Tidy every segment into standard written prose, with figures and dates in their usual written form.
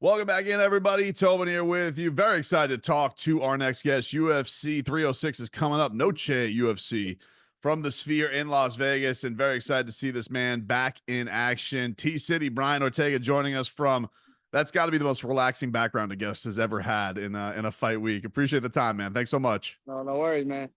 Welcome back in, everybody. Tobin here with you. Very excited to talk to our next guest. UFC 306 is coming up. Noche UFC from the Sphere in Las Vegas, and very excited to see this man back in action. T-City, Brian Ortega joining us from, that's got to be the most relaxing background a guest has ever had in a fight week. Appreciate the time, man. Thanks so much. No worries, man.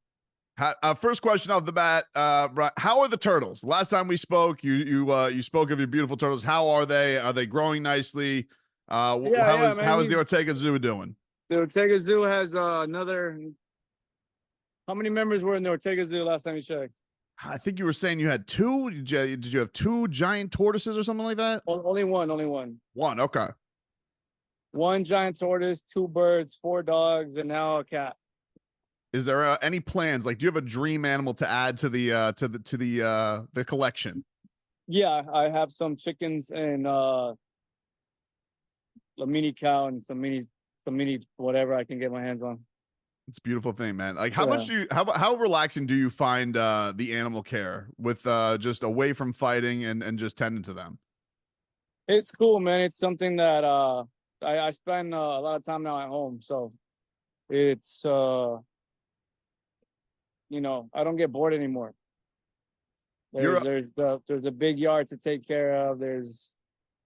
First question off the bat, Brian, how are the turtles? Last time we spoke, you spoke of your beautiful turtles. How are they? Are they growing nicely? Man. How is the Ortega Zoo doing? The Ortega Zoo has another. How many members were in the Ortega Zoo last time you checked? I think you were saying you had two. Did you have two giant tortoises or something like that? Only one. Only one. One. Okay. One giant tortoise, two birds, four dogs, and now a cat. Is there any plans? Like, do you have a dream animal to add to the collection? Yeah, I have some chickens and a mini cow and some mini whatever I can get my hands on. It's a beautiful thing, man. Like, how much do you how relaxing do you find the animal care with just away from fighting and just tending to them? It's cool, man. It's something that I spend a lot of time now at home, so it's I don't get bored anymore. There's a big yard to take care of. There's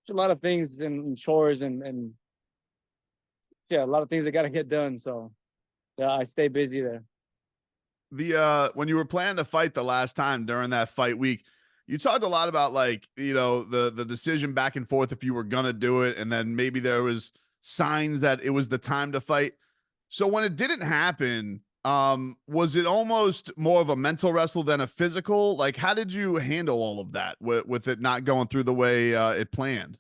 a lot of things and chores and yeah, a lot of things that got to get done. So yeah, I stay busy there. When you were planning to fight the last time during that fight week, you talked a lot about, like, the decision back and forth if you were gonna do it, and then maybe there was signs that it was the time to fight. So when it didn't happen, was it almost more of a mental wrestle than a physical? Like, how did you handle all of that with it not going through the way it planned?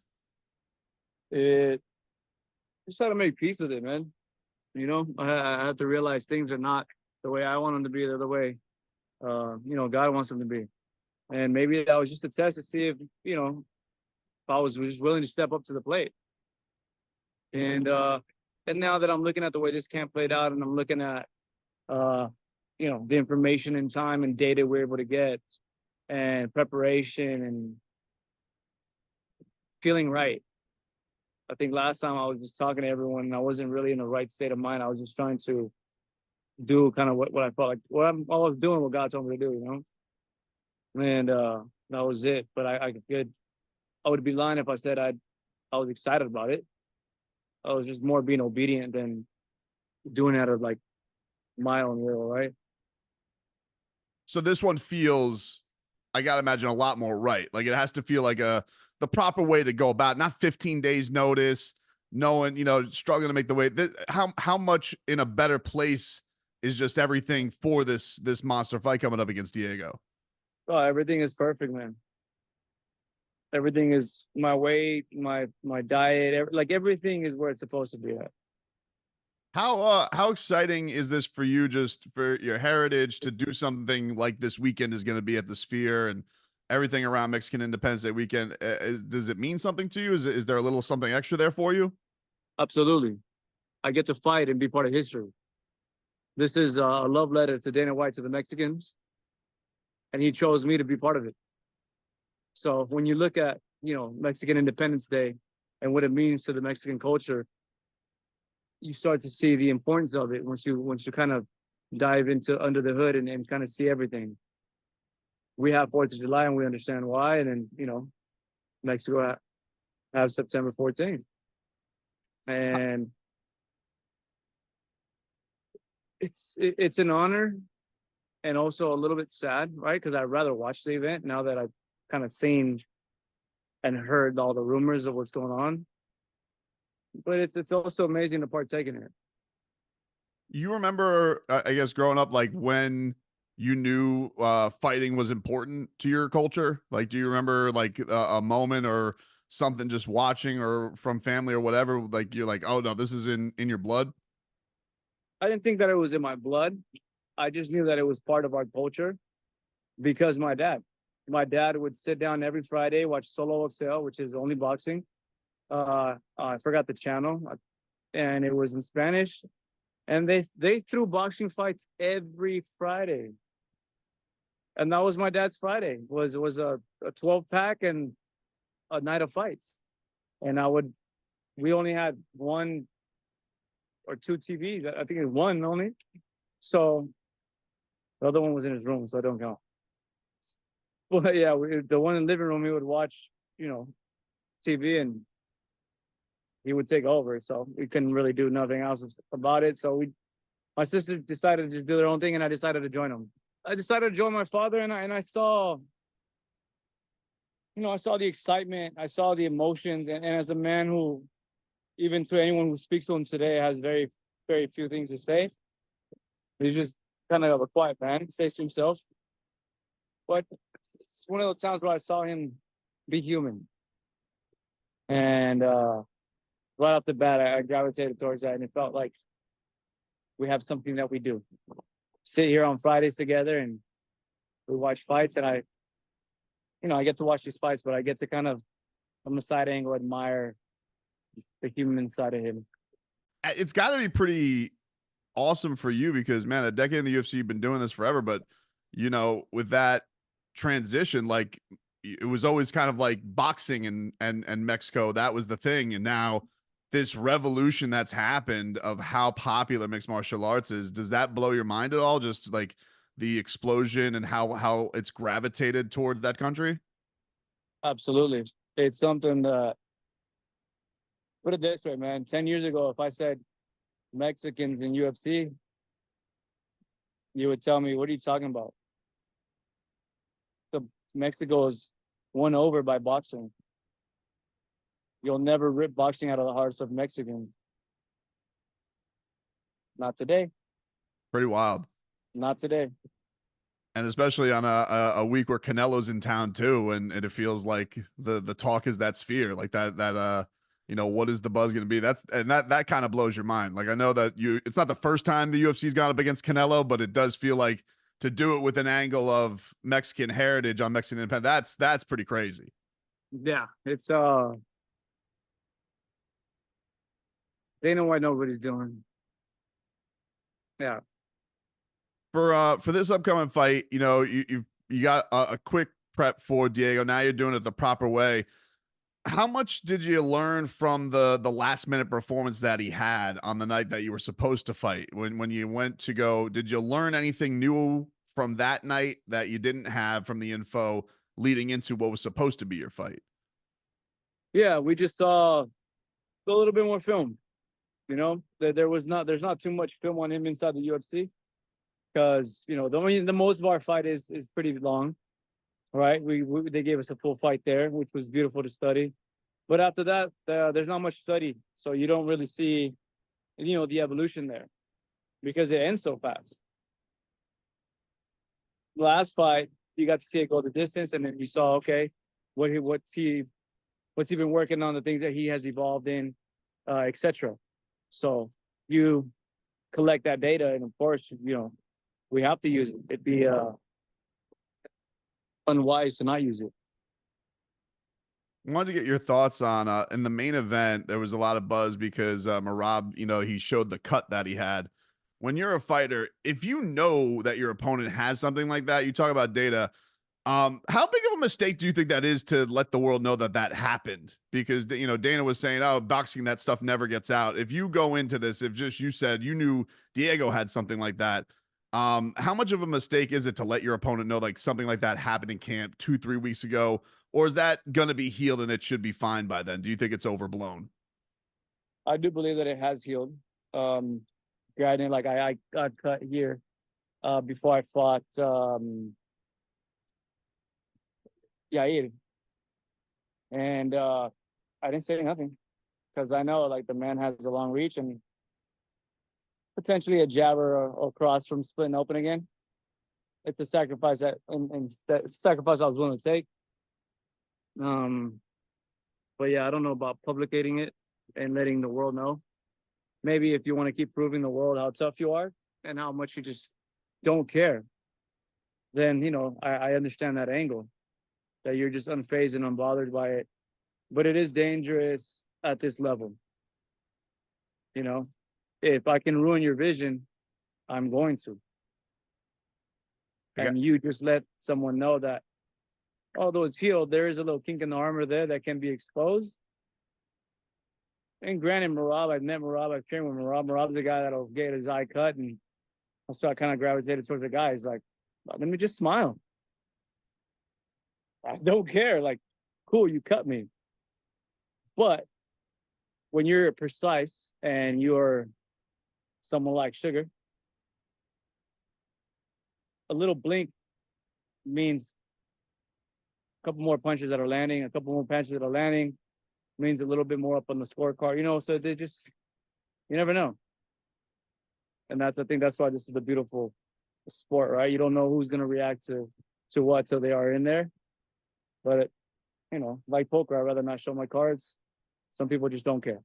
It Just try to make peace with it, man. I have to realize things are not the way I want them to be. They're the way, God wants them to be. And maybe that was just a test to see if I was just willing to step up to the plate. And now that I'm looking at the way this camp played out, and I'm looking at the information and time and data we're able to get, and preparation and feeling right. I think last time I was just talking to everyone and I wasn't really in the right state of mind. I was just trying to do kind of what I felt like, I was doing what God told me to do, and that was it. But I would be lying if I said I was excited about it. I was just more being obedient than doing it out of like my own will, right? So this one feels, I gotta imagine, a lot more right. Like, it has to feel like the proper way to go about it. Not 15 days notice, knowing, struggling to make the weight. How much in a better place is just everything for this monster fight coming up against Diego? Oh, everything is perfect, man. Everything is my weight, my diet, everything is where it's supposed to be at. How exciting is this for you, just for your heritage, to do something like this weekend is going to be at the Sphere and everything around Mexican Independence Day weekend? Does it mean something to you? Is there a little something extra there for you? Absolutely. I get to fight and be part of history. This is a love letter to Dana White, to the Mexicans, and he chose me to be part of it. So when you look at, Mexican Independence Day and what it means to the Mexican culture, you start to see the importance of it once you kind of dive into under the hood and kind of see everything. We have 4th of July and we understand why, and then Mexico have September 14th, and it's an honor and also a little bit sad, right? Because I'd rather watch the event now that I've kind of seen and heard all the rumors of what's going on. But it's also amazing to partake in it. You remember, I guess, growing up, like, when you knew fighting was important to your culture? Like, do you remember, like, a moment or something, just watching or from family or whatever, like, you're like, oh no, this is in your blood? I didn't think that it was in my blood. I just knew that it was part of our culture because my dad would sit down every Friday, watch Solo Excel, which is only boxing. I forgot the channel, and it was in Spanish, and they threw boxing fights every Friday, and that was my dad's Friday. Was a 12-pack and a night of fights, and I would we only had one or two TVs. I think it's one only. So the other one was in his room, so I don't count. But yeah, the one in the living room, he would watch, TV, and he would take over. So we couldn't really do nothing else about it. So my sister decided to do their own thing, and I decided to join them. I decided to join my father, and I saw, I saw the excitement, I saw the emotions, and as a man who, even to anyone who speaks to him today, has very, very few things to say. He's just kind of a quiet man. He stays to himself. But it's one of those times where I saw him be human. And right off the bat, I gravitated towards that, and it felt like we have something that we do. Sit here on Fridays together, and we watch fights, and I get to watch these fights, but I get to kind of, from the side angle, admire the human side of him. It's got to be pretty awesome for you because, man, a decade in the UFC, you've been doing this forever, but with that transition, like it was always kind of like boxing and Mexico, that was the thing. And now this revolution that's happened of how popular mixed martial arts is, does that blow your mind at all? Just like the explosion and how it's gravitated towards that country? Absolutely. It's something that, put it this way, man, 10 years ago, if I said Mexicans in UFC, you would tell me, what are you talking about? Mexico is won over by boxing. You'll never rip boxing out of the hearts of Mexicans. Not today. Pretty wild. Not today. And especially on a week where Canelo's in town too, and it feels like the talk is that sphere, like that what is the buzz going to be? That kind of blows your mind. Like I know that it's not the first time the UFC's gone up against Canelo, but it does feel like to do it with an angle of Mexican heritage on Mexican independence, that's pretty crazy. Yeah, it's they know what nobody's doing. Yeah. For this upcoming fight, you got a quick prep for Diego. Now you're doing it the proper way. How much did you learn from the last minute performance that he had on the night that you were supposed to fight? When you went to go, did you learn anything new from that night that you didn't have from the info leading into what was supposed to be your fight? Yeah, we just saw a little bit more film. There's not too much film on him inside the UFC because the most of our fight is pretty long, right? They gave us a full fight there, which was beautiful to study. But after that, there's not much study, so you don't really see, the evolution there because it ends so fast. Last fight, you got to see it go the distance, and then you saw, okay, what's he been working on, the things that he has evolved in, etc. So you collect that data, and of course, we have to use it. It'd be unwise to not use it. I wanted to get your thoughts on in the main event. There was a lot of buzz because Merab, he showed the cut that he had. When you're a fighter, if you know that your opponent has something like that, you talk about data. How big of a mistake do you think that is to let the world know that happened? Because Dana was saying, "Oh, boxing, that stuff never gets out." If you go into this, if just you said you knew Diego had something like that, how much of a mistake is it to let your opponent know like something like that happened in camp 2-3 weeks ago? Or is that going to be healed and it should be fine by then? Do you think it's overblown? I do believe that it has healed. Granted, like I got cut here before I fought Yair. And I didn't say nothing because I know like the man has a long reach and potentially a jab or cross from splitting open again. It's a sacrifice and sacrifice I was willing to take. But yeah, I don't know about publicating it and letting the world know. Maybe if you want to keep proving the world how tough you are and how much you just don't care, then I understand that angle, that you're just unfazed and unbothered by it. But it is dangerous at this level. If I can ruin your vision, I'm going to. And you just let someone know that although it's healed, there is a little kink in the armor there that can be exposed. And granted, Merab, I've met Merab, I've trained with Merab. Merab's the guy that'll get his eye cut, and so I kind of gravitated towards the guy. He's like, let me just smile. I don't care. Like, cool, you cut me. But when you're precise and you're someone like Sugar, a little blink means a couple more punches that are landing, a couple more punches that are landing means a little bit more up on the scorecard, you know. So they just, you never know. And I think that's why this is the beautiful sport, right? You don't know who's going to react to what till they are in there. But, you know, like poker, I'd rather not show my cards. Some people just don't care.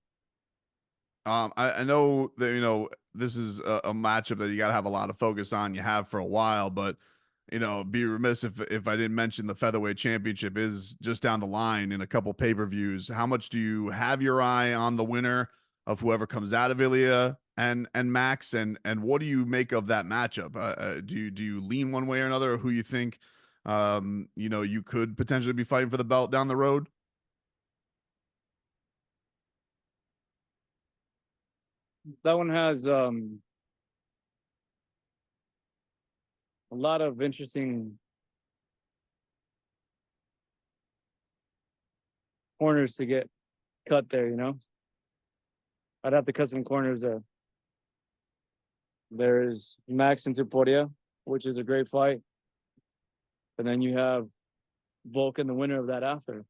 I know that, you know, this is a matchup that you got to have a lot of focus on. You have for a while, but, you know, be remiss if I didn't mention the featherweight championship is just down the line in a couple pay-per-views. How much do you have your eye on the winner of whoever comes out of Ilia and Max, and what do you make of that matchup? Do you lean one way or another, or who you think you know, you could potentially be fighting for the belt down the road? That one has a lot of interesting corners to get cut there, you know. I'd have to cut some corners there. There's Max and Topuria, which is a great fight. And then you have Vulcan, the winner of that after.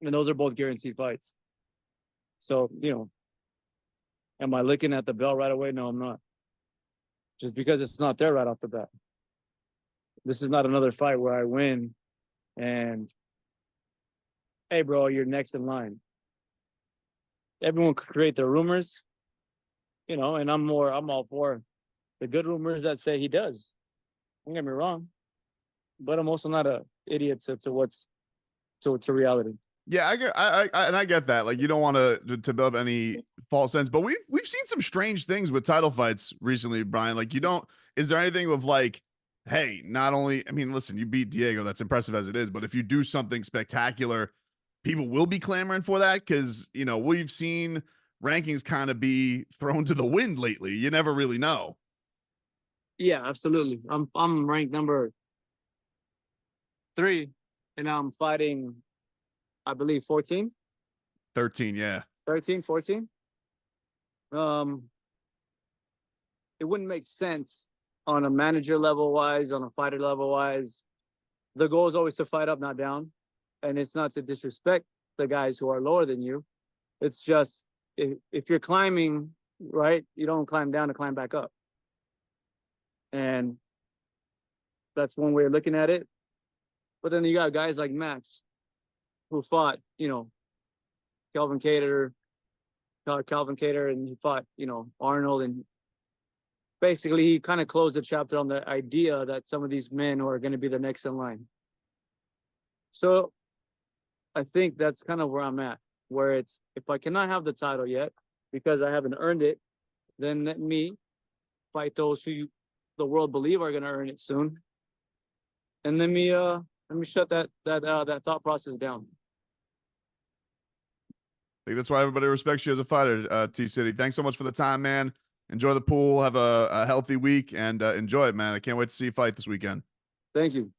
And those are both guaranteed fights. So, you know, am I looking at the belt right away? No, I'm not. Just because it's not there right off the bat. This is not another fight where I win and, hey, bro, you're next in line. Everyone could create their rumors, you know, and I'm all for the good rumors that say he does. Don't get me wrong. But I'm also not an idiot to reality. Yeah, I get that. Like, you don't want to build up any false sense, but we've seen some strange things with title fights recently, Brian. Like, you don't. Is there anything of like, hey, not only, I mean, listen, you beat Diego, that's impressive as it is, but if you do something spectacular, people will be clamoring for that, because, you know, we've seen rankings kind of be thrown to the wind lately. You never really know. Yeah, absolutely. I'm ranked number 3, and I'm fighting, I believe, 14, 13, yeah. 13, 14. It wouldn't make sense on a manager level wise, on a fighter level wise. The goal is always to fight up, not down. And it's not to disrespect the guys who are lower than you. It's just if you're climbing, right, you don't climb down to climb back up. And that's one way of looking at it. But then you got guys like Max who fought, you know, Calvin Cater, and he fought, you know, Arnold, and basically he kind of closed the chapter on the idea that some of these men are going to be the next in line. So I think that's kind of where I'm at, where it's, if I cannot have the title yet because I haven't earned it, then let me fight those who the world believe are going to earn it soon, and let me shut that thought process down. I think that's why everybody respects you as a fighter, T City. Thanks so much for the time, man. Enjoy the pool. Have a healthy week, and enjoy it, man. I can't wait to see you fight this weekend. Thank you.